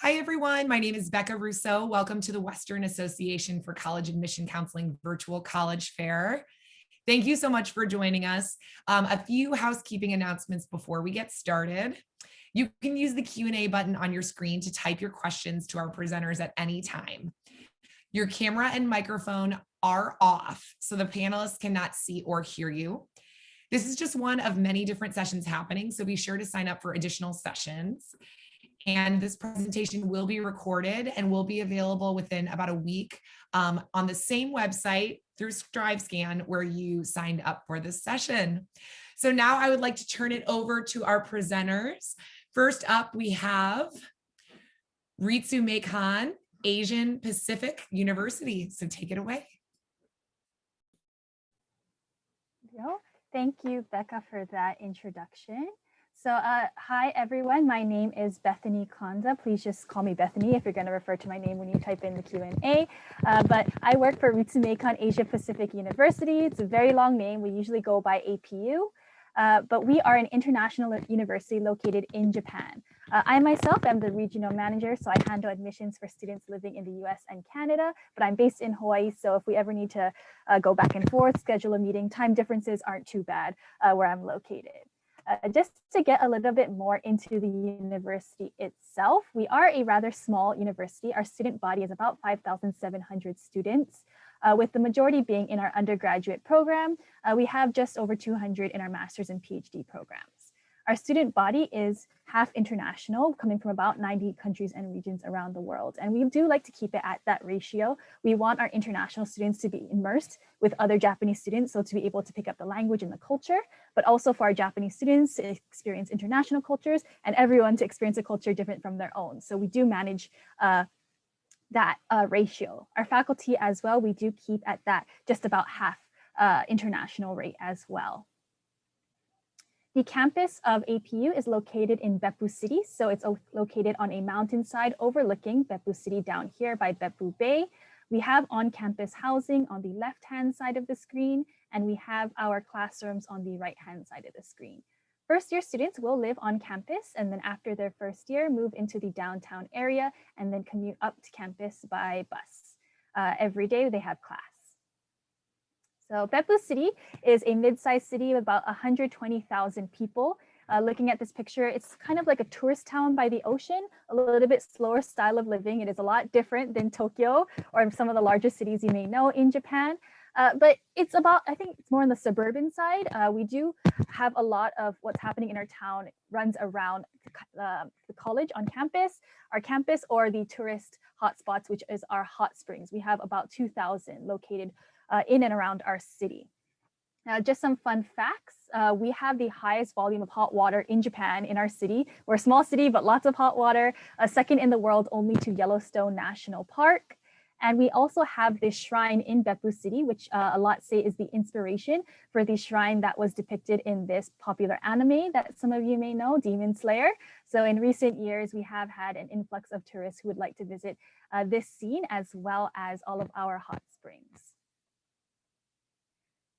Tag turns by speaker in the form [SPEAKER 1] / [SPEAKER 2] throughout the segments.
[SPEAKER 1] Hi, everyone. My name is Becca Rousseau. Welcome to the Western Association for College Admission Counseling Virtual College Fair. Thank you so much for joining us. A few housekeeping announcements before we get started. You can use the Q&A button on your screen to type your questions to our presenters at any time. Your camera and microphone are off, so the panelists cannot see or hear you. This is just one of many different sessions happening, so be sure to sign up for additional sessions. And this presentation will be recorded and will be available within about a week on the same website through ScribeScan where you signed up for this session. So now I would like to turn it over to our presenters. First up, we have Ritsu Khan, Asian Pacific University. So take it away.
[SPEAKER 2] Thank you, Becca, for that introduction. So hi, everyone. My name is Bethany Konza. Please just call me Bethany if you're going to refer to my name when you type in the Q&A. But I work for Ritsu Khan Asia Pacific University. It's a very long name. We usually go by APU. But we are an international university located in Japan. I myself am the regional manager, so I handle admissions for students living in the US and Canada, but I'm based in Hawaii, so if we ever need to go back and forth, schedule a meeting, time differences aren't too bad where I'm located. Just to get a little bit more into the university itself, we are a rather small university. Our student body is about 5,700 students. With the majority being in our undergraduate program, we have just over 200 in our master's and PhD programs. Our student body is half international, coming from about 90 countries and regions around the world. And we do like to keep it at that ratio. We want our international students to be immersed with other Japanese students, so to be able to pick up the language and the culture, but also for our Japanese students to experience international cultures and everyone to experience a culture different from their own. So we do manage that ratio. Our faculty as well, we do keep at that just about half international rate as well. The campus of APU is located in Beppu City. So it's located on a mountainside overlooking Beppu City down here by Beppu Bay. We have on-campus housing on the left-hand side of the screen, and we have our classrooms on the right-hand side of the screen. First-year students will live on campus, and then after their first year, move into the downtown area and then commute up to campus by bus. Every day they have class. So Beppu City is a mid-sized city of about 120,000 people. Looking at this picture, it's kind of like a tourist town by the ocean, a little bit slower style of living. It is a lot different than Tokyo or some of the larger cities you may know in Japan. But it's about, I think it's more on the suburban side. We do have a lot of what's happening in our town. It runs around the college on campus, our campus, or the tourist hotspots, which is our hot springs. We have about 2,000 located in and around our city. Now, just some fun facts. We have the highest volume of hot water in Japan in our city. We're a small city, but lots of hot water, second in the world only to Yellowstone National Park. And we also have this shrine in Beppu City, which a lot say is the inspiration for the shrine that was depicted in this popular anime that some of you may know, Demon Slayer. So in recent years, we have had an influx of tourists who would like to visit this scene as well as all of our hot springs.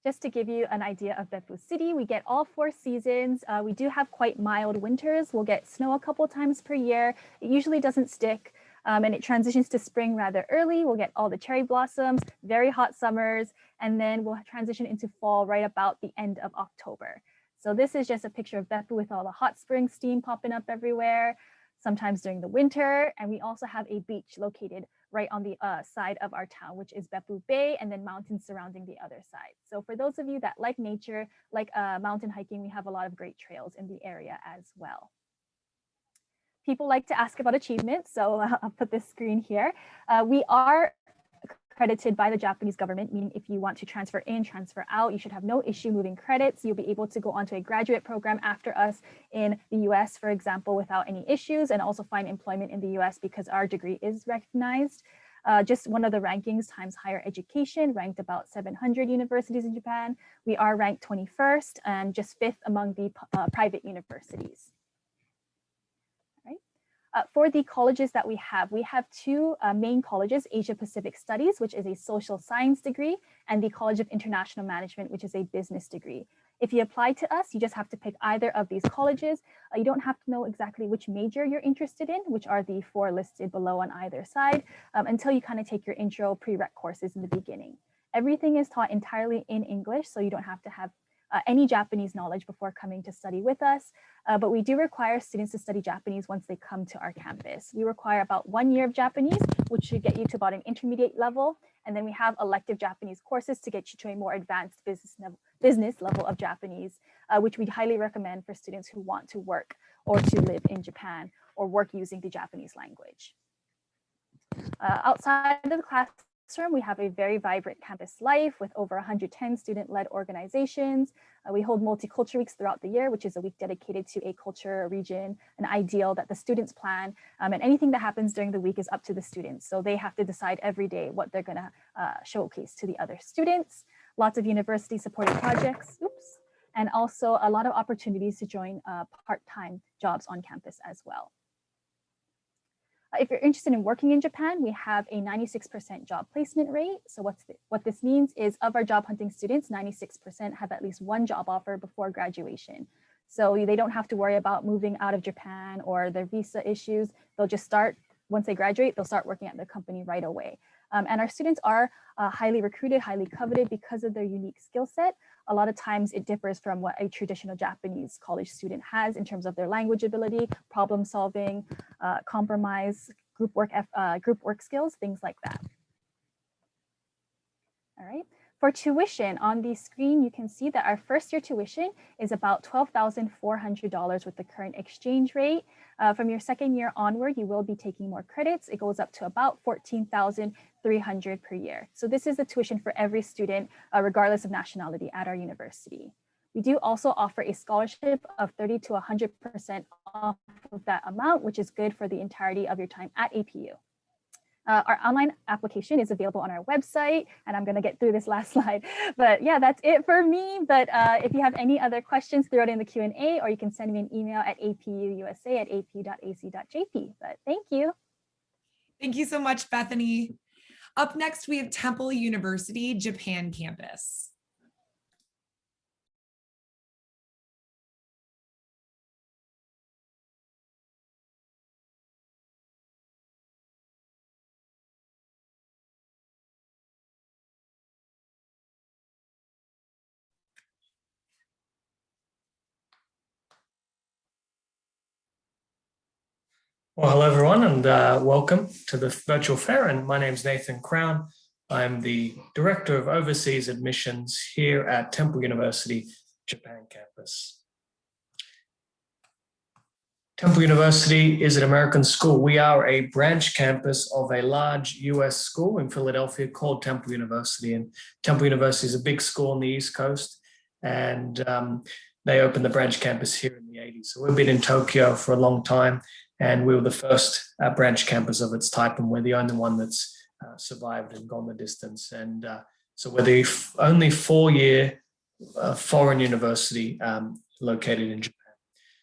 [SPEAKER 2] Just to give you an idea of Beppu City, we get all 4 seasons. We do have quite mild winters. We'll get snow a couple times per year. It usually doesn't stick. And it transitions to spring rather early. We'll get all the cherry blossoms, very hot summers, and then we'll transition into fall right about the end of October. So this is just a picture of Beppu with all the hot spring steam popping up everywhere, sometimes during the winter. And we also have a beach located right on the side of our town, which is Beppu Bay, and then mountains surrounding the other side. So for those of you that like nature, like mountain hiking, we have a lot of great trails in the area as well. People like to ask about achievements, so I'll put this screen here. We are accredited by the Japanese government, meaning if you want to transfer in, transfer out, you should have no issue moving credits. You'll be able to go onto a graduate program after us in the US, for example, without any issues, and also find employment in the US because our degree is recognized. Just one of the rankings, Times Higher Education, ranked about 700 universities in Japan. We are ranked 21st and just 5th among the private universities. For the colleges that we have 2 main colleges, Asia Pacific Studies, which is a social science degree, and the College of International Management, which is a business degree. If you apply to us, you just have to pick either of these colleges. You don't have to know exactly which major you're interested in, which are the 4 listed below on either side, until you kind of take your intro prereq courses in the beginning. Everything is taught entirely in English, so you don't have to have any Japanese knowledge before coming to study with us. But we do require students to study Japanese once they come to our campus. We require about 1 year of Japanese, which should get you to about an intermediate level. And then we have elective Japanese courses to get you to a more advanced business level of Japanese, which we highly recommend for students who want to work or to live in Japan or work using the Japanese language. Outside of the classroom, we have a very vibrant campus life with over 110 student-led organizations. We hold multicultural weeks throughout the year, which is a week dedicated to a culture, a region, an ideal that the students plan. And anything that happens during the week is up to the students. So they have to decide every day what they're gonna showcase to the other students. Lots of university supported projects, and also a lot of opportunities to join part-time jobs on campus as well. If you're interested in working in Japan, we have a 96% job placement rate. So what this means is of our job hunting students, 96% have at least 1 job offer before graduation. So they don't have to worry about moving out of Japan or their visa issues. They'll just start, once they graduate, they'll start working at their company right away. And our students are highly recruited, highly coveted because of their unique skill set. A lot of times it differs from what a traditional Japanese college student has in terms of their language ability, problem solving, compromise, group work skills, things like that. All right. For tuition, on the screen, you can see that our first year tuition is about $12,400 with the current exchange rate. From your second year onward, you will be taking more credits. It goes up to about $14,300 per year. So this is the tuition for every student, regardless of nationality at our university. We do also offer a scholarship of 30 to 100% off of that amount, which is good for the entirety of your time at APU. Our online application is available on our website, and I'm going to get through this last slide. But yeah, that's it for me. But if you have any other questions, throw it in the Q&A, or you can send me an email at apuusa@apu.ac.jp. But thank you.
[SPEAKER 1] Thank you so much, Bethany. Up next, we have Temple University, Japan campus.
[SPEAKER 3] Well, hello everyone, and welcome to the virtual fair. And my name is Nathan Crown. I'm the Director of Overseas Admissions here at Temple University, Japan campus. Temple University is an American school. We are a branch campus of a large US school in Philadelphia called Temple University. And Temple University is a big school on the East Coast, and they opened the branch campus here in the 80s. So we've been in Tokyo for a long time, and we were the first branch campus of its type, and we're the only one that's survived and gone the distance. And so we're the only 4-year foreign university located in Japan.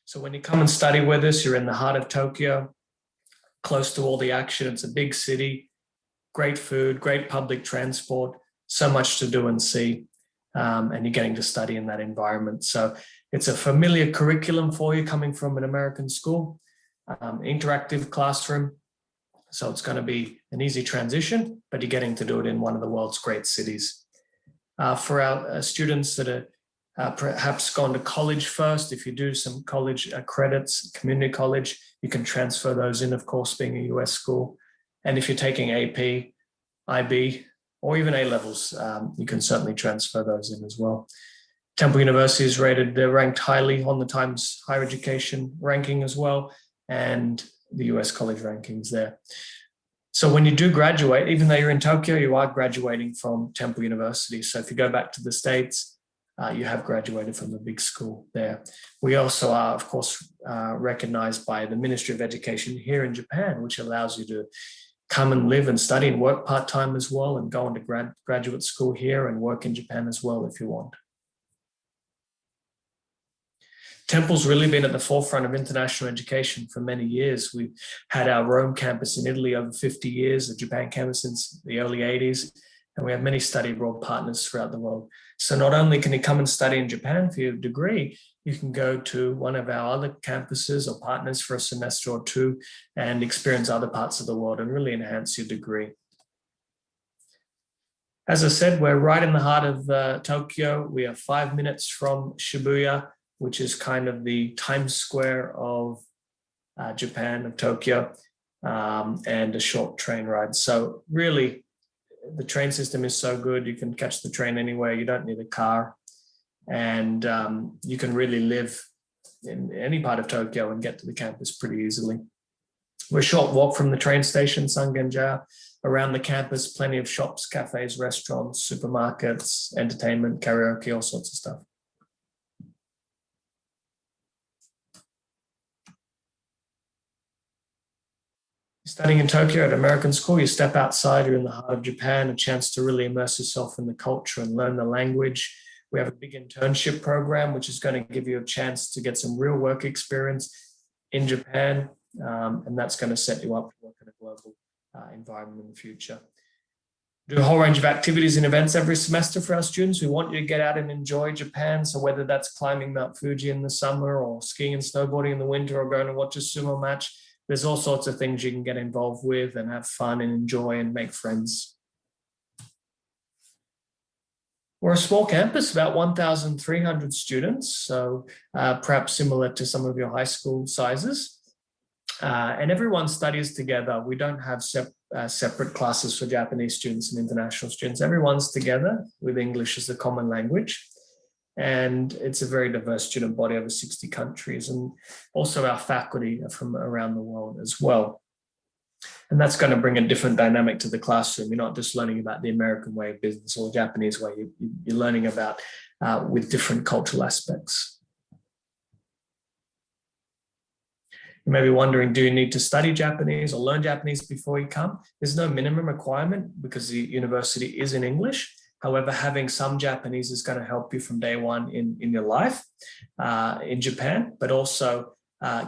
[SPEAKER 3] So when you come and study with us, you're in the heart of Tokyo, close to all the action. It's a big city, great food, great public transport, so much to do and see, and you're getting to study in that environment. So it's a familiar curriculum for you coming from an American school. Interactive classroom, so it's going to be an easy transition, but you're getting to do it in one of the world's great cities. For our students that are perhaps gone to college first, if you do some college credits, community college, you can transfer those in, of course, being a US school. And if you're taking AP, IB, or even A-levels, you can certainly transfer those in as well. Temple University is rated, they're ranked highly on the Times Higher Education ranking as well, and the US college rankings there. So when you do graduate, even though you're in Tokyo, you are graduating from Temple University. So if you go back to the States, you have graduated from the big school there. We also are, of course, recognized by the Ministry of Education here in Japan, which allows you to come and live and study and work part-time as well, and go into graduate school here and work in Japan as well if you want. Temple's really been at the forefront of international education for many years. We've had our Rome campus in Italy over 50 years, the Japan campus since the early 80s, and we have many study abroad partners throughout the world. So not only can you come and study in Japan for your degree, you can go to one of our other campuses or partners for a semester or two and experience other parts of the world and really enhance your degree. As I said, we're right in the heart of Tokyo. We are 5 minutes from Shibuya, which is kind of the Times Square of Japan, of Tokyo, and a short train ride. So really, the train system is so good. You can catch the train anywhere. You don't need a car. And you can really live in any part of Tokyo and get to the campus pretty easily. We're a short walk from the train station, Sangenja. Around the campus, plenty of shops, cafes, restaurants, supermarkets, entertainment, karaoke, all sorts of stuff. Studying in Tokyo at American school, you step outside, you're in the heart of Japan, a chance to really immerse yourself in the culture and learn the language. We have a big internship program, which is going to give you a chance to get some real work experience in Japan. And that's going to set you up to work in a global environment in the future. Do a whole range of activities and events every semester for our students. We want you to get out and enjoy Japan. So whether that's climbing Mount Fuji in the summer or skiing and snowboarding in the winter or going to watch a sumo match, there's all sorts of things you can get involved with and have fun and enjoy and make friends. We're a small campus, about 1,300 students, so perhaps similar to some of your high school sizes. And everyone studies together. We don't have separate classes for Japanese students and international students. Everyone's together with English as the common language. And it's a very diverse student body, over 60 countries, and also our faculty are from around the world as well. And that's going to bring a different dynamic to the classroom. You're not just learning about the American way of business or Japanese way. You're learning about with different cultural aspects. You may be wondering, do you need to study Japanese or learn Japanese before you come? There's no minimum requirement because the university is in English. However, having some Japanese is going to help you from day one in your life in Japan, but also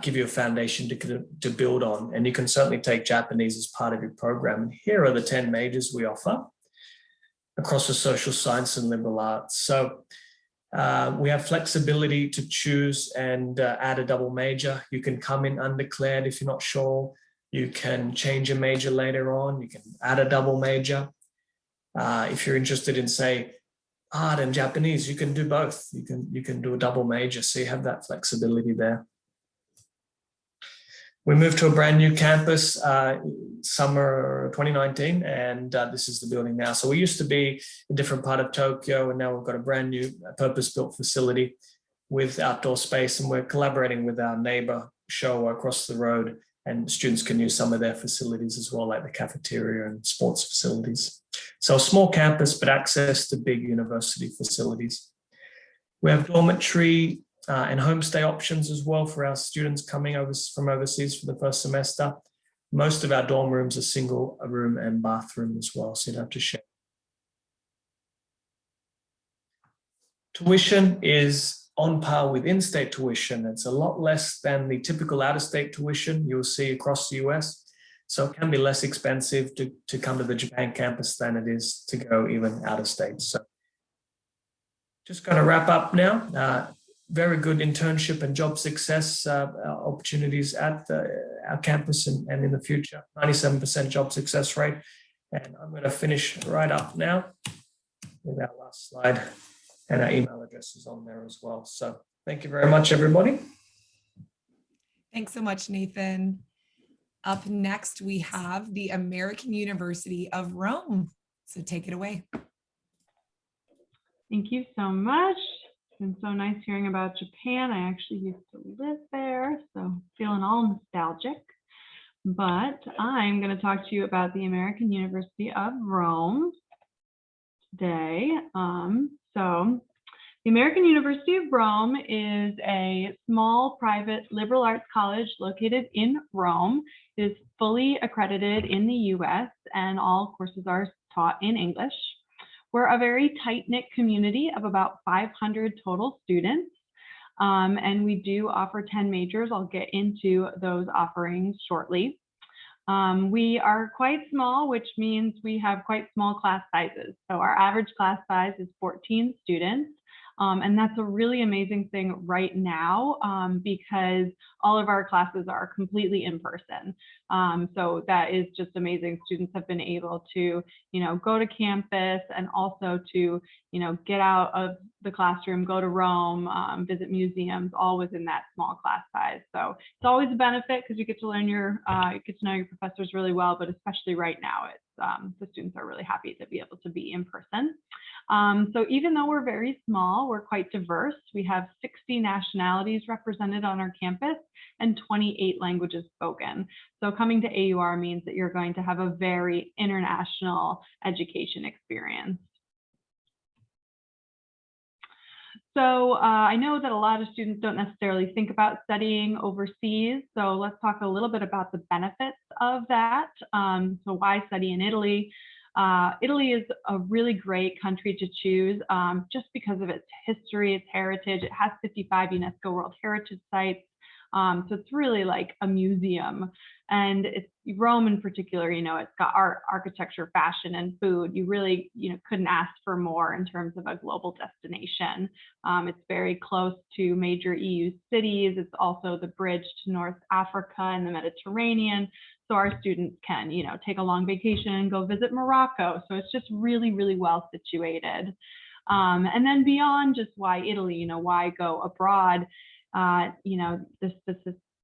[SPEAKER 3] give you a foundation to build on. And you can certainly take Japanese as part of your program. And here are the 10 majors we offer across the social science and liberal arts. So we have flexibility to choose and add a double major. You can come in undeclared if you're not sure. You can change a major later on. You can add a double major. If you're interested in, say, art and Japanese, you can do both. You can do a double major, so you have that flexibility there. We moved to a brand new campus summer 2019, and this is the building now. So we used to be a different part of Tokyo, and now we've got a brand new purpose-built facility with outdoor space, and we're collaborating with our neighbor Showa across the road, and students can use some of their facilities as well, like the cafeteria and sports facilities. So a small campus, but access to big university facilities. We have dormitory and homestay options as well for our students coming over from overseas for the first semester. Most of our dorm rooms are single room and bathroom as well, so you don't have to share. Tuition is on par with in-state tuition. It's a lot less than the typical out-of-state tuition you'll see across the US. So it can be less expensive to come to the Japan campus than it is to go even out of state. So just going to wrap up now. Very good internship and job success opportunities at our campus and in the future. 97% job success rate. And I'm going to finish right up now with our last slide, and our email address is on there as well. So thank you very much, everybody.
[SPEAKER 1] Thanks so much, Nathan. Up next, we have the American University of Rome. So take it away.
[SPEAKER 4] Thank you so much. It's been so nice hearing about Japan. I actually used to live there, so feeling all nostalgic. But I'm going to talk to you about the American University of Rome today. The American University of Rome is a small private liberal arts college located in Rome. It is fully accredited in the US, and all courses are taught in English. We're a very tight-knit community of about 500 total students, and we do offer 10 majors. I'll get into those offerings shortly. We are quite small, which means we have quite small class sizes. So our average class size is 14 students. And that's a really amazing thing right now because all of our classes are completely in person. So that is just amazing. Students have been able to, go to campus and also to, get out of the classroom, go to Rome, visit museums, all within that small class size. So it's always a benefit because you get to learn you get to know your professors really well, but especially right now, it's the students are really happy to be able to be in person. So even though we're very small, we're quite diverse. We have 60 nationalities represented on our campus and 28 languages spoken. So coming to AUR means that you're going to have a very international education experience. So I know that a lot of students don't necessarily think about studying overseas. So let's talk a little bit about the benefits of that. So why study in Italy? Italy is a really great country to choose just because of its history, its heritage. It has 55 UNESCO World Heritage Sites. So it's really like a museum. And it's Rome in particular, it's got art, architecture, fashion, and food. You really, couldn't ask for more in terms of a global destination. It's very close to major EU cities. It's also the bridge to North Africa and the Mediterranean. So our students can, take a long vacation and go visit Morocco. So it's just really, really well situated. And then beyond just why Italy, why go abroad? The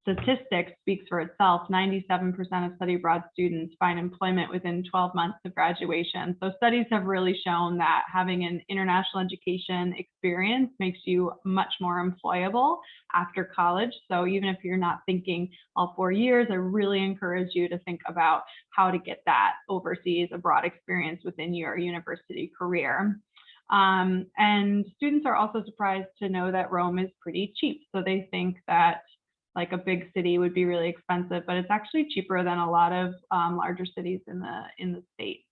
[SPEAKER 4] statistics speaks for itself. 97% of study abroad students find employment within 12 months of graduation. So studies have really shown that having an international education experience makes you much more employable after college. So even if you're not thinking all 4 years, I really encourage you to think about how to get that overseas abroad experience within your university career. And students are also surprised to know that Rome is pretty cheap. So they think that like a big city would be really expensive, but it's actually cheaper than a lot of larger cities in the States.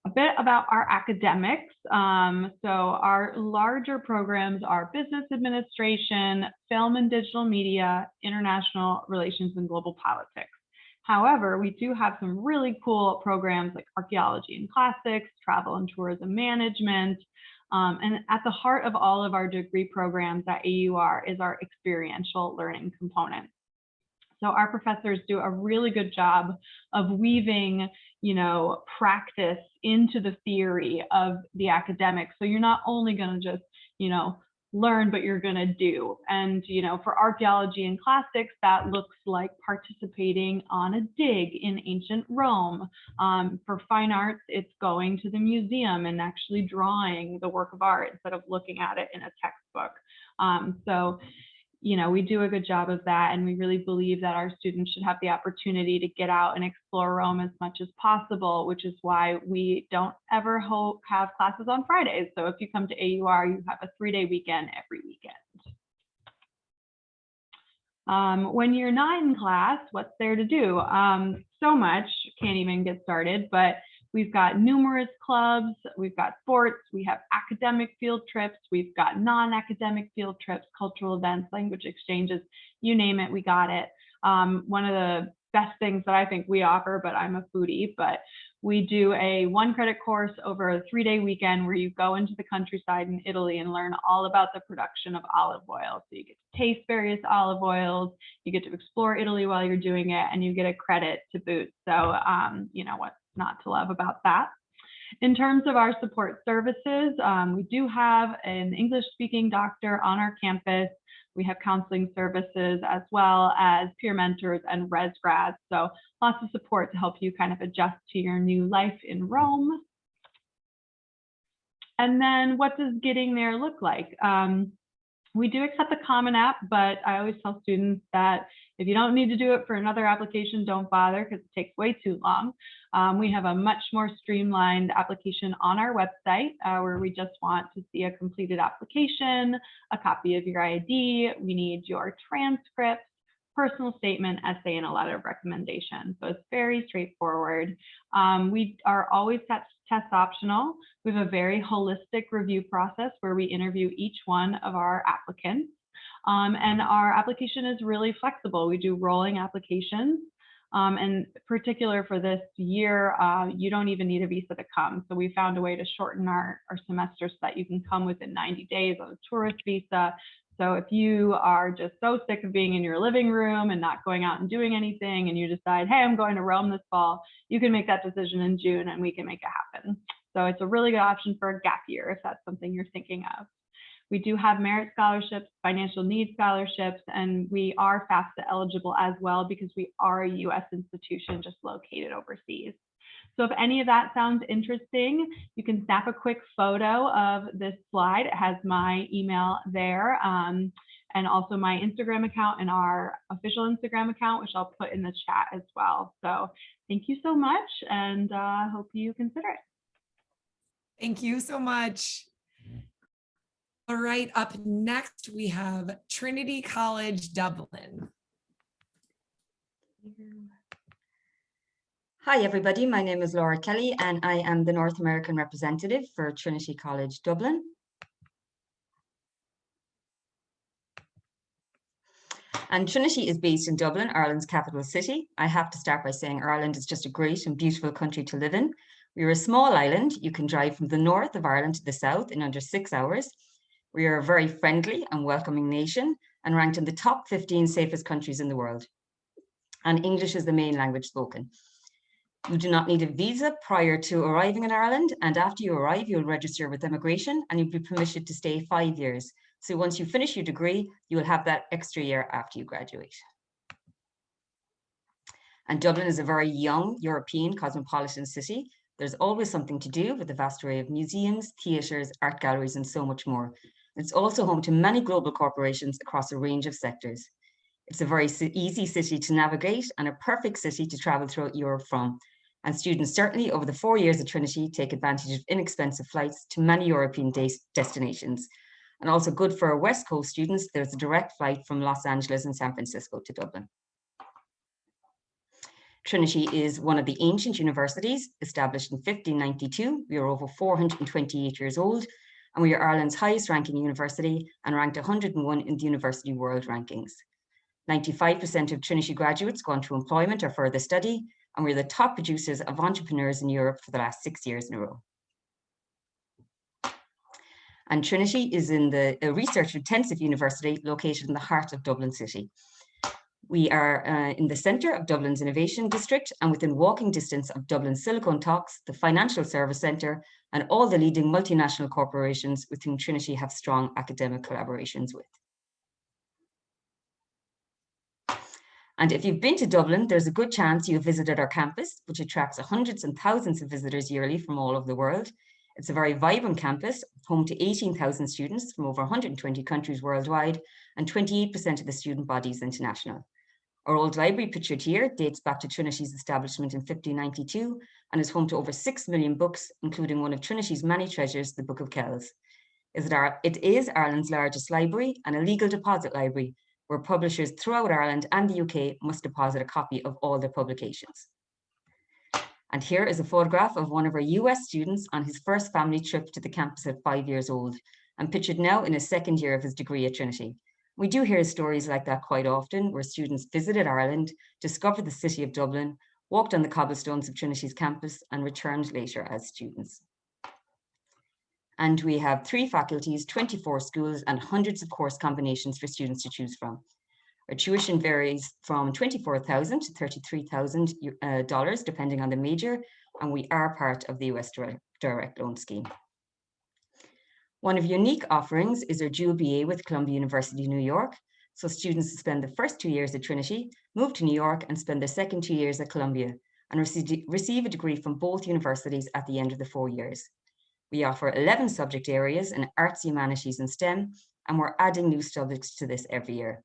[SPEAKER 4] A bit about our academics. So our larger programs are business administration, film and digital media, international relations, and global politics. However, we do have some really cool programs like archaeology and classics, travel and tourism management. And at the heart of all of our degree programs at AUR is our experiential learning component. So our professors do a really good job of weaving, practice into the theory of the academics. So you're not only going to just, learn, but you're going to do. And, for archaeology and classics, that looks like participating on a dig in ancient Rome. For fine arts, it's going to the museum and actually drawing the work of art instead of looking at it in a textbook. So we do a good job of that, and we really believe that our students should have the opportunity to get out and explore Rome as much as possible, which is why we don't ever have classes on Fridays. So if you come to AUR, you have a 3-day weekend every weekend. When you're not in class, what's there to do? So much, can't even get started, but we've got numerous clubs, we've got sports, we have academic field trips, we've got non-academic field trips, cultural events, language exchanges, you name it, we got it. One of the best things that I think we offer, but I'm a foodie, but we do a 1-credit course over a 3-day weekend where you go into the countryside in Italy and learn all about the production of olive oil. So you get to taste various olive oils, you get to explore Italy while you're doing it, and you get a credit to boot. So, what's not to love about that. In terms of our support services, we do have an English-speaking doctor on our campus. We have counseling services as well as peer mentors and res grads. So lots of support to help you kind of adjust to your new life in Rome. And then what does getting there look like? We do accept the Common App, but I always tell students that if you don't need to do it for another application, don't bother because it takes way too long. We have a much more streamlined application on our website where we just want to see a completed application, a copy of your ID. We need your transcript, personal statement, essay, and a letter of recommendation. So it's very straightforward. We are always test optional. We have a very holistic review process where we interview each one of our applicants. And our application is really flexible. We do rolling applications. And particular for this year, you don't even need a visa to come. So we found a way to shorten our semester so that you can come within 90 days on a tourist visa. So if you are just so sick of being in your living room and not going out and doing anything, and you decide, hey, I'm going to Rome this fall, you can make that decision in June and we can make it happen. So it's a really good option for a gap year if that's something you're thinking of. We do have merit scholarships, financial need scholarships, and we are FAFSA eligible as well because we are a US institution just located overseas. So if any of that sounds interesting, you can snap a quick photo of this slide. It has my email there, and also my Instagram account and our official Instagram account, which I'll put in the chat as well. So thank you so much, and hope you consider it.
[SPEAKER 1] Thank you so much. All right, up next we have Trinity College, Dublin.
[SPEAKER 5] Hi, everybody. My name is Laura Kelly, and I am the North American representative for Trinity College, Dublin. And Trinity is based in Dublin, Ireland's capital city. I have to start by saying Ireland is just a great and beautiful country to live in. We are a small island. You can drive from the north of Ireland to the south in under 6 hours. We are a very friendly and welcoming nation and ranked in the top 15 safest countries in the world. And English is the main language spoken. You do not need a visa prior to arriving in Ireland, and after you arrive, you'll register with immigration and you'll be permitted to stay 5 years. So once you finish your degree, you will have that extra year after you graduate. And Dublin is a very young European cosmopolitan city. There's always something to do with a vast array of museums, theatres, art galleries, and so much more. It's also home to many global corporations across a range of sectors. It's a very easy city to navigate and a perfect city to travel throughout Europe from. And students certainly over the 4 years at Trinity take advantage of inexpensive flights to many European destinations. And also good for our West Coast students, there's a direct flight from Los Angeles and San Francisco to Dublin. Trinity is one of the ancient universities, established in 1592. We are over 428 years old, and we are Ireland's highest ranking university and ranked 101 in the University World Rankings. 95% of Trinity graduates go on to employment or further study, and we're the top producers of entrepreneurs in Europe for the last 6 years in a row. And Trinity is a research-intensive university located in the heart of Dublin City. We are in the centre of Dublin's Innovation District and within walking distance of Dublin's Silicon Talks, the Financial Service Centre, and all the leading multinational corporations with whom Trinity have strong academic collaborations with. And if you've been to Dublin, there's a good chance you've visited our campus, which attracts hundreds and thousands of visitors yearly from all over the world. It's a very vibrant campus, home to 18,000 students from over 120 countries worldwide, and 28% of the student body is international. Our old library pictured here dates back to Trinity's establishment in 1592 and is home to over 6 million books, including one of Trinity's many treasures, the Book of Kells. It is Ireland's largest library and a legal deposit library, where publishers throughout Ireland and the UK must deposit a copy of all their publications. And here is a photograph of one of our US students on his first family trip to the campus at 5 years old, and pictured now in his second year of his degree at Trinity. We do hear stories like that quite often, where students visited Ireland, discovered the city of Dublin, walked on the cobblestones of Trinity's campus, and returned later as students. And we have 3 faculties, 24 schools, and hundreds of course combinations for students to choose from. Our tuition varies from $24,000 to $33,000, depending on the major, and we are part of the US Direct Loan Scheme. One of unique offerings is our dual BA with Columbia University, New York. So students spend the first 2 years at Trinity, move to New York, and spend their second 2 years at Columbia, and receive a degree from both universities at the end of the 4 years. We offer 11 subject areas in arts, humanities, and STEM, and we're adding new subjects to this every year.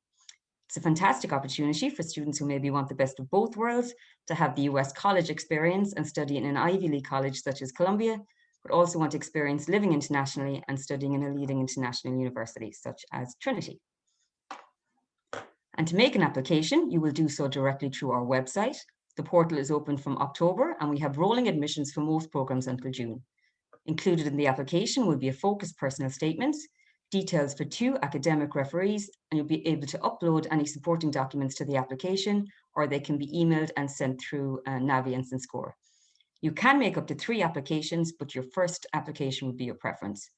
[SPEAKER 5] It's a fantastic opportunity for students who maybe want the best of both worlds, to have the US college experience and study in an Ivy League college such as Columbia, but also want experience living internationally and studying in a leading international university such as Trinity. And to make an application, you will do so directly through our website. The portal is open from October, and we have rolling admissions for most programs until June. Included in the application will be a focused personal statement. details for 2 academic referees, and you'll be able to upload any supporting documents to the application, or they can be emailed and sent through Naviance and Score. You can make up to 3 applications, but your first application would be your preference.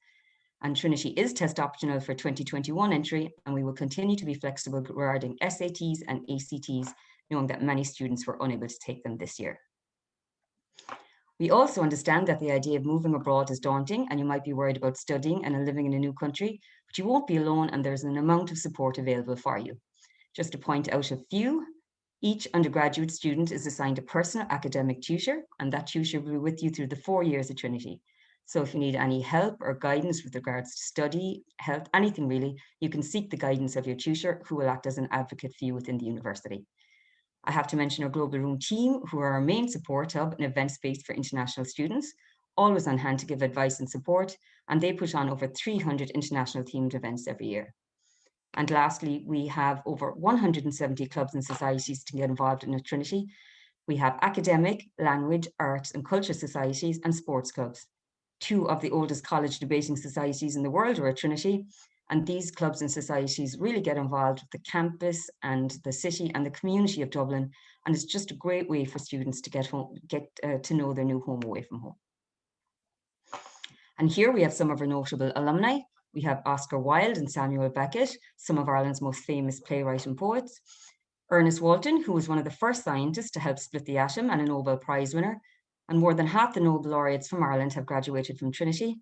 [SPEAKER 5] And Trinity is test optional for 2021 entry, and we will continue to be flexible regarding SATs and ACTs, knowing that many students were unable to take them this year. We also understand that the idea of moving abroad is daunting, and you might be worried about studying and living in a new country, but you won't be alone, and there's an amount of support available for you. Just to point out a few, each undergraduate student is assigned a personal academic tutor, and that tutor will be with you through the 4 years at Trinity. So if you need any help or guidance with regards to study, health, anything really, you can seek the guidance of your tutor, who will act as an advocate for you within the university. I have to mention our Global Room team, who are our main support hub and event space for international students, always on hand to give advice and support, and they put on over 300 international themed events every year. And lastly, we have over 170 clubs and societies to get involved in at Trinity. We have academic, language, arts and culture societies and sports clubs. 2 of the oldest college debating societies in the world are at Trinity, and these clubs and societies really get involved with the campus and the city and the community of Dublin, and it's just a great way for students to get to know their new home away from home. And here we have some of our notable alumni. We have Oscar Wilde and Samuel Beckett, some of Ireland's most famous playwrights and poets. Ernest Walton, who was one of the first scientists to help split the atom and a Nobel Prize winner. And more than half the Nobel laureates from Ireland have graduated from Trinity.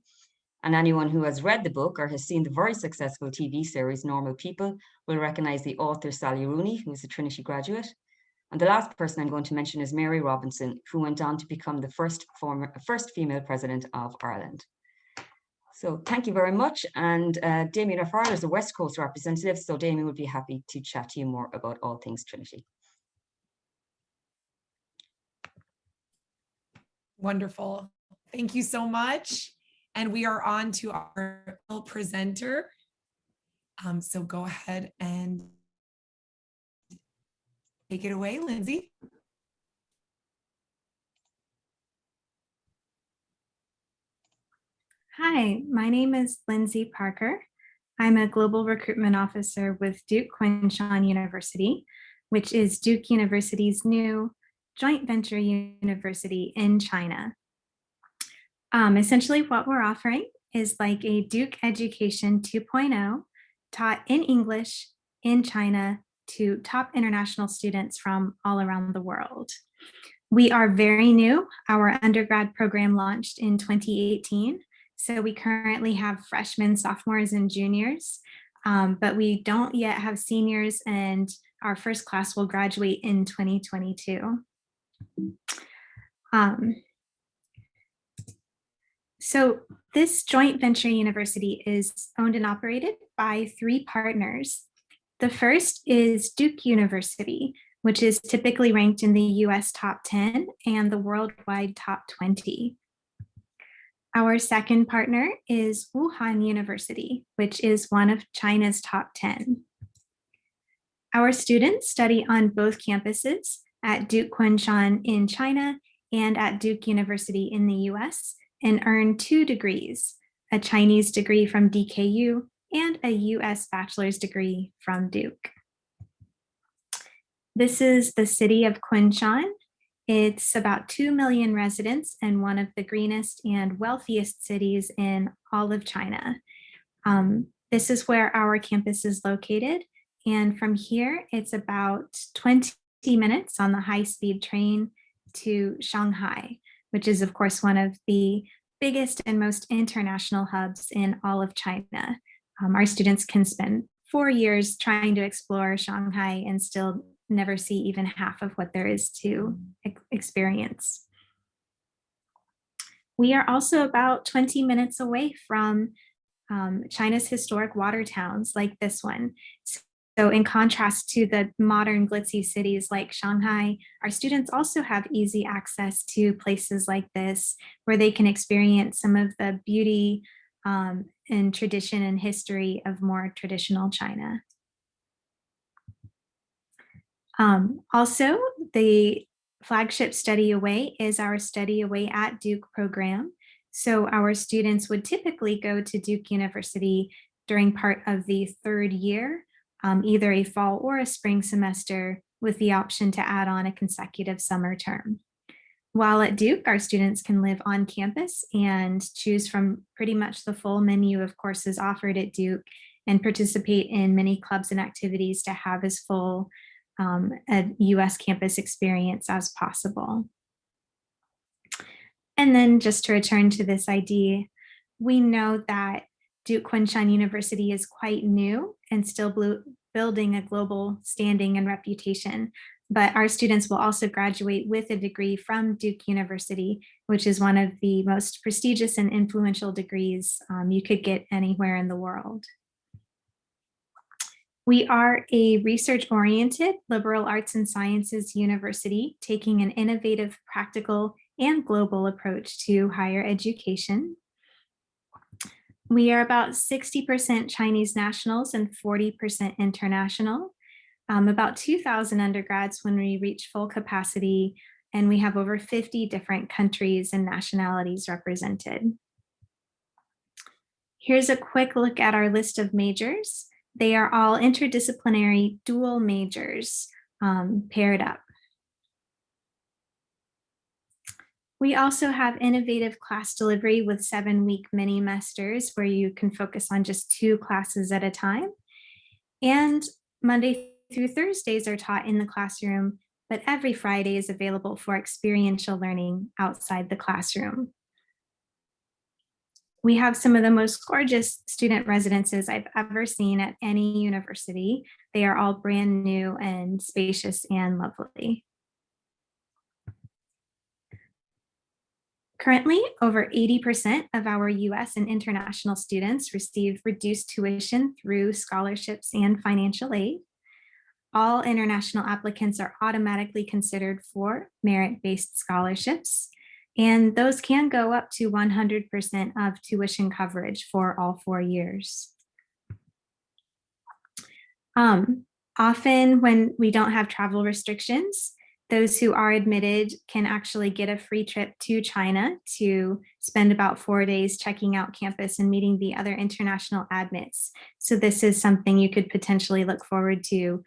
[SPEAKER 5] And anyone who has read the book or has seen the very successful TV series Normal People will recognise the author Sally Rooney, who is a Trinity graduate. And the last person I'm going to mention is Mary Robinson, who went on to become the first female president of Ireland. So thank you very much. And Damien O'Farrell is the West Coast representative, so Damien would be happy to chat to you more about all things Trinity.
[SPEAKER 1] Wonderful. Thank you so much. And we are on to our presenter. So go ahead and take it away, Lindsay.
[SPEAKER 6] Hi, my name is Lindsay Parker. I'm a global recruitment officer with Duke Quinshan University, which is Duke University's new joint venture university in China. Essentially what we're offering is like a Duke Education 2.0 taught in English in China to top international students from all around the world. We are very new. Our undergrad program launched in 2018. So we currently have freshmen, sophomores, and juniors, but we don't yet have seniors, and our first class will graduate in 2022. So this joint venture university is owned and operated by 3 partners. The first is Duke University, which is typically ranked in the US top 10 and the worldwide top 20. Our second partner is Wuhan University, which is one of China's top 10. Our students study on both campuses at Duke Quinshan in China and at Duke University in the US, and earn 2 degrees, a Chinese degree from DKU and a US bachelor's degree from Duke. This is the city of Quinshan. It's about 2 million residents and one of the greenest and wealthiest cities in all of China. This is where our campus is located. And from here, it's about 20 minutes on the high-speed train to Shanghai, which is of course one of the biggest and most international hubs in all of China. Our students can spend 4 years trying to explore Shanghai and still never see even half of what there is to experience. We are also about 20 minutes away from China's historic water towns like this one. So in contrast to the modern glitzy cities like Shanghai, our students also have easy access to places like this where they can experience some of the beauty and tradition and history of more traditional China. Also, the flagship Study Away is our Study Away at Duke program. So our students would typically go to Duke University during part of the third year, either a fall or a spring semester, with the option to add on a consecutive summer term. While at Duke, our students can live on campus and choose from pretty much the full menu of courses offered at Duke and participate in many clubs and activities to have as full a US campus experience as possible. And then just to return to this idea, we know that Duke Quinshon University is quite new and still building a global standing and reputation, but our students will also graduate with a degree from Duke University, which is one of the most prestigious and influential degrees you could get anywhere in the world. We are a research-oriented liberal arts and sciences university, taking an innovative, practical, and global approach to higher education. We are about 60% Chinese nationals and 40% international, about 2,000 undergrads when we reach full capacity, and we have over 50 different countries and nationalities represented. Here's a quick look at our list of majors. They are all interdisciplinary dual majors paired up. We also have innovative class delivery with 7-week mini-mesters where you can focus on just 2 classes at a time. And Monday through Thursdays are taught in the classroom, but every Friday is available for experiential learning outside the classroom. We have some of the most gorgeous student residences I've ever seen at any university. They are all brand new and spacious and lovely. Currently, over 80% of our US and international students receive reduced tuition through scholarships and financial aid. All international applicants are automatically considered for merit-based scholarships, and those can go up to 100% of tuition coverage for all 4 years. Often when we don't have travel restrictions, those who are admitted can actually get a free trip to China to spend about 4 days checking out campus and meeting the other international admits. So this is something you could potentially look forward to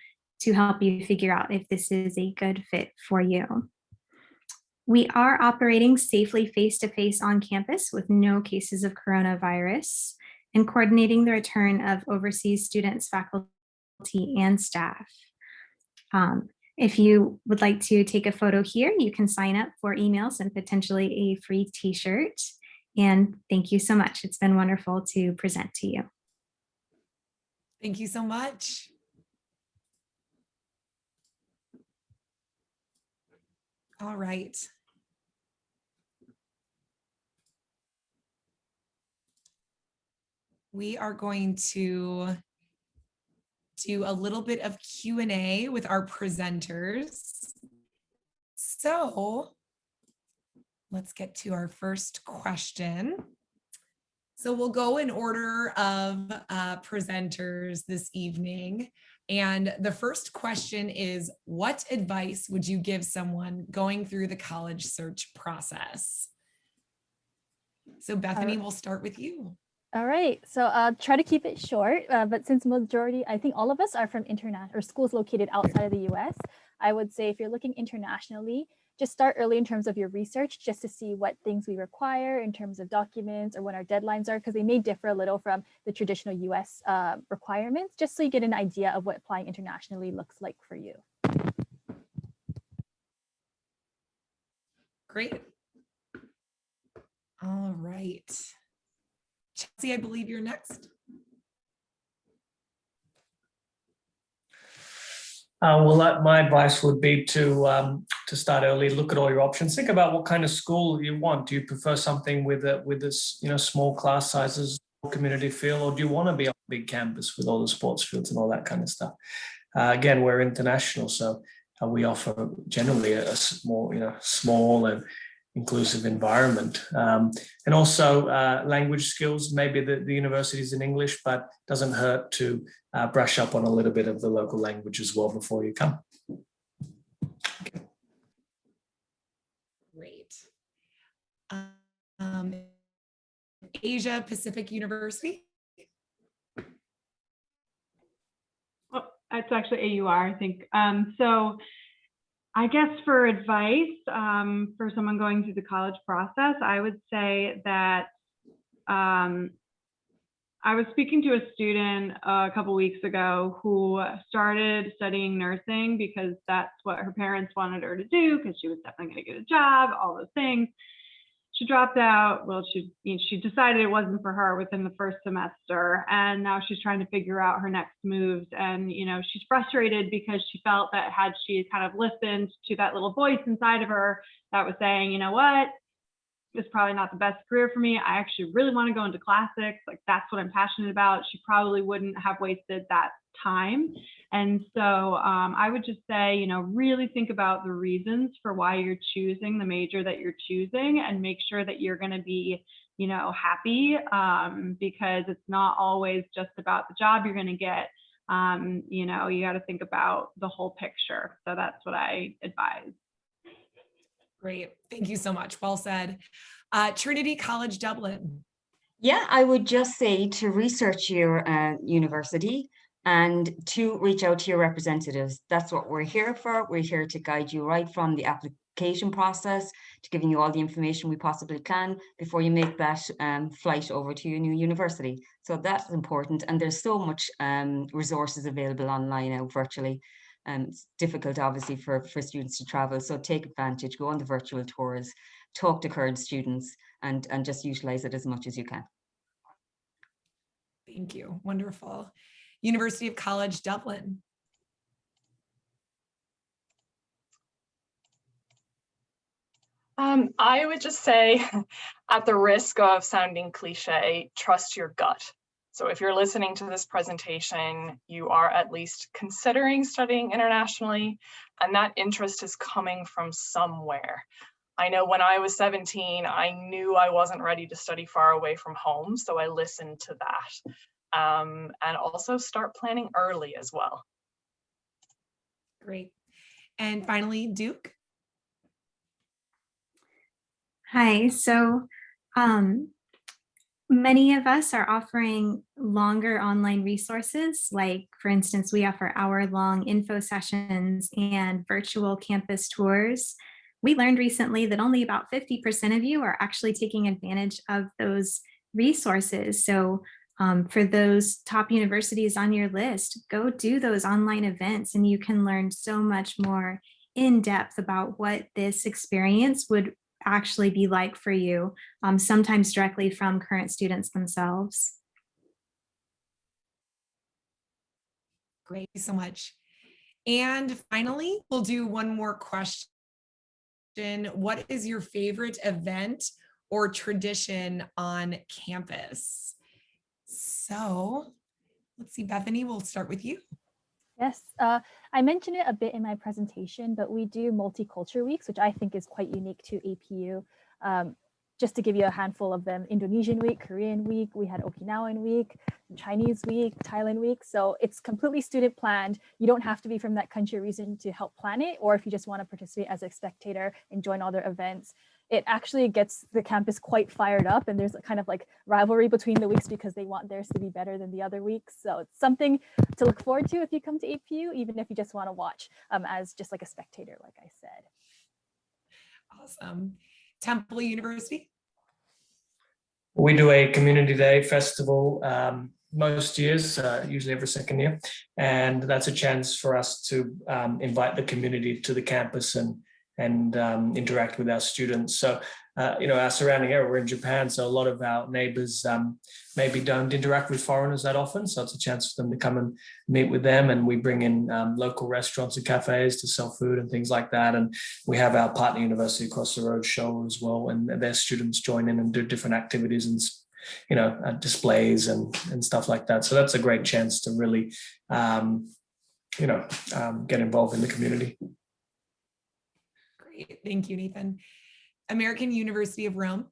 [SPEAKER 6] help you figure out if this is a good fit for you. We are operating safely face-to-face on campus with no cases of coronavirus and coordinating the return of overseas students, faculty, and staff. If you would like to take a photo here, you can sign up for emails and potentially a free t-shirt. And thank you so much. It's been wonderful to present to you.
[SPEAKER 1] Thank you so much. All right. We are going to do a little bit of Q&A with our presenters. So let's get to our first question. So we'll go in order of presenters this evening. And the first question is, what advice would you give someone going through the college search process? So Bethany, we'll start with you.
[SPEAKER 2] All right, so I'll try to keep it short, but since majority, I think all of us are from international or schools located outside of the US, I would say if you're looking internationally, just start early in terms of your research, just to see what things we require in terms of documents or when our deadlines are, because they may differ a little from the traditional US requirements, just so you get an idea of what applying internationally looks like for you.
[SPEAKER 1] Great. All right. Chelsea, I believe you're next.
[SPEAKER 3] Well, my advice would be to start early, look at all your options, think about what kind of school you want. Do you prefer something with this, small class sizes, community feel, or do you want to be on a big campus with all the sports fields and all that kind of stuff? Again, we're international, so we offer generally a small and inclusive environment. And also language skills, maybe the university is in English, but doesn't hurt to brush up on a little bit of the local language as well before you come. Okay.
[SPEAKER 1] Great. Asia Pacific University.
[SPEAKER 4] It's actually AUR, I think. So I guess for advice for someone going through the college process, I would say that I was speaking to a student a couple weeks ago who started studying nursing because that's what her parents wanted her to do, because she was definitely going to get a job, all those things. She dropped out. Well, she decided it wasn't for her within the first semester, and now she's trying to figure out her next moves. And she's frustrated because she felt that had she kind of listened to that little voice inside of her that was saying, you know what, it's probably not the best career for me. I actually really want to go into classics. Like, that's what I'm passionate about. She probably wouldn't have wasted that time. And so I would just say, really think about the reasons for why you're choosing the major that you're choosing, and make sure that you're going to be, happy, because it's not always just about the job you're going to get. You got to think about the whole picture. So that's what I advise.
[SPEAKER 1] Great. Thank you so much. Well said. Trinity College Dublin.
[SPEAKER 5] Yeah, I would just say to research your university and to reach out to your representatives. That's what we're here for. We're here to guide you right from the application process to giving you all the information we possibly can before you make that flight over to your new university. So that's important. And there's so much resources available online now virtually. It's difficult, obviously, for students to travel. So take advantage, go on the virtual tours, talk to current students, and just utilize it as much as you can.
[SPEAKER 1] Thank you. Wonderful. University of College Dublin.
[SPEAKER 7] I would just say, at the risk of sounding cliche, trust your gut. So if you're listening to this presentation, you are at least considering studying internationally, and that interest is coming from somewhere. I know when I was 17, I knew I wasn't ready to study far away from home, so I listened to that. And also start planning early as well.
[SPEAKER 1] Great. And finally, Duke.
[SPEAKER 6] Hi, so many of us are offering longer online resources. Like, for instance, we offer hour-long info sessions and virtual campus tours. We learned recently that only about 50% of you are actually taking advantage of those resources. So for those top universities on your list, go do those online events, and you can learn so much more in depth about what this experience would actually be like for you, sometimes directly from current students themselves.
[SPEAKER 1] Great, thank you so much. And finally, we'll do one more question. What is your favorite event or tradition on campus? So let's see, Bethany, we'll start with you.
[SPEAKER 2] Yes, I mentioned it a bit in my presentation, but we do multicultural weeks, which I think is quite unique to APU. Just to give you a handful of them: Indonesian week, Korean week, we had Okinawan week, Chinese week, Thailand week. So it's completely student planned. You don't have to be from that country or region to help plan it, or if you just want to participate as a spectator and join all their events. It actually gets the campus quite fired up, and there's a kind of like rivalry between the weeks because they want theirs to be better than the other weeks. So it's something to look forward to if you come to APU, even if you just want to watch as just like a spectator, like I said.
[SPEAKER 1] Awesome. Temple University.
[SPEAKER 3] We do a community day festival most years, usually every second year. And that's a chance for us to invite the community to the campus and interact with our students. So, our surrounding area, we're in Japan, so a lot of our neighbors maybe don't interact with foreigners that often. So it's a chance for them to come and meet with them. And we bring in local restaurants and cafes to sell food and things like that. And we have our partner university across the road show as well. And their students join in and do different activities and, displays and stuff like that. So that's a great chance to really, get involved in the community.
[SPEAKER 1] Great, thank you, Nathan. American University of Rome.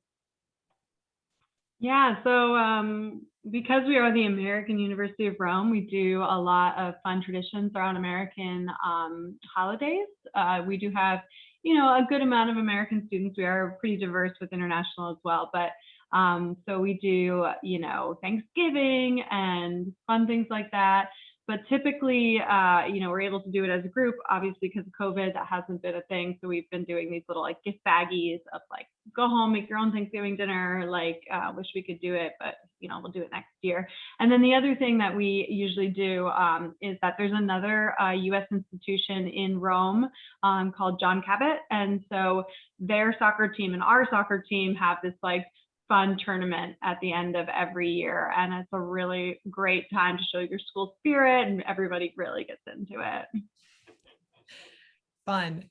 [SPEAKER 4] Yeah, so because we are the American University of Rome, we do a lot of fun traditions around American holidays. We do have, a good amount of American students. We are pretty diverse with international as well, but so we do, Thanksgiving and fun things like that. But typically, we're able to do it as a group. Obviously, because of COVID, that hasn't been a thing. So we've been doing these little like gift baggies of like, go home, make your own Thanksgiving dinner. Like, wish we could do it, but we'll do it next year. And then the other thing that we usually do is that there's another U.S. institution in Rome called John Cabot, and so their soccer team and our soccer team have this like fun tournament at the end of every year, and it's a really great time to show your school spirit, and everybody really gets into it.
[SPEAKER 1] Fun.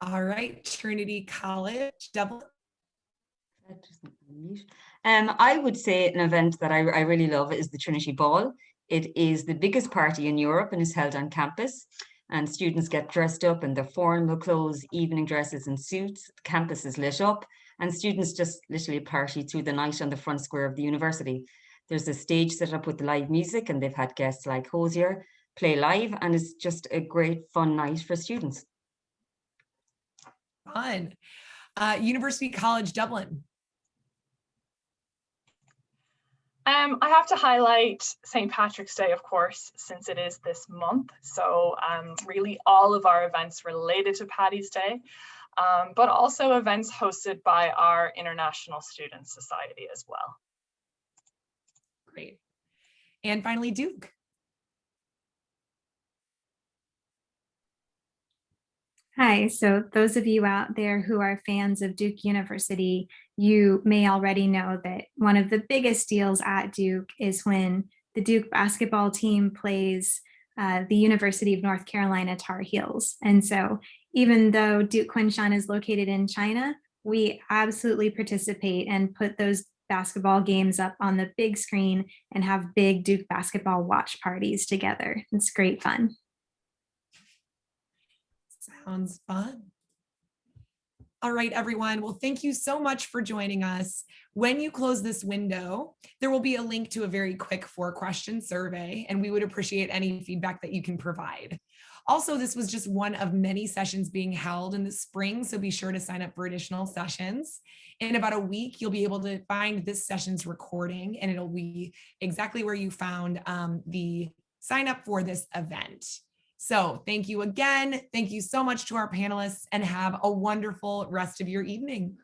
[SPEAKER 1] All right, Trinity College, Dublin.
[SPEAKER 5] I would say an event that I really love is the Trinity Ball. It is the biggest party in Europe and is held on campus. And students get dressed up in their formal clothes, evening dresses and suits. The campus is lit up and students just literally party through the night on the front square of the university. There's a stage set up with live music and they've had guests like Hosier play live, and it's just a great fun night for students.
[SPEAKER 1] Fun. University College Dublin.
[SPEAKER 7] I have to highlight St. Patrick's Day, of course, since it is this month. So really all of our events related to Paddy's Day, but also events hosted by our International Student Society as well.
[SPEAKER 1] Great. And finally, Duke.
[SPEAKER 6] Hi, so those of you out there who are fans of Duke University, you may already know that one of the biggest deals at Duke is when the Duke basketball team plays the University of North Carolina Tar Heels. And so even though Duke Kunshan is located in China, we absolutely participate and put those basketball games up on the big screen and have big Duke basketball watch parties together. It's great fun.
[SPEAKER 1] Sounds fun. All right, everyone. Well, thank you so much for joining us. When you close this window, there will be a link to a very quick 4-question survey, and we would appreciate any feedback that you can provide. Also, this was just one of many sessions being held in the spring, so be sure to sign up for additional sessions. In about a week, you'll be able to find this session's recording, and it'll be exactly where you found the sign up for this event. So thank you again. Thank you so much to our panelists, and have a wonderful rest of your evening.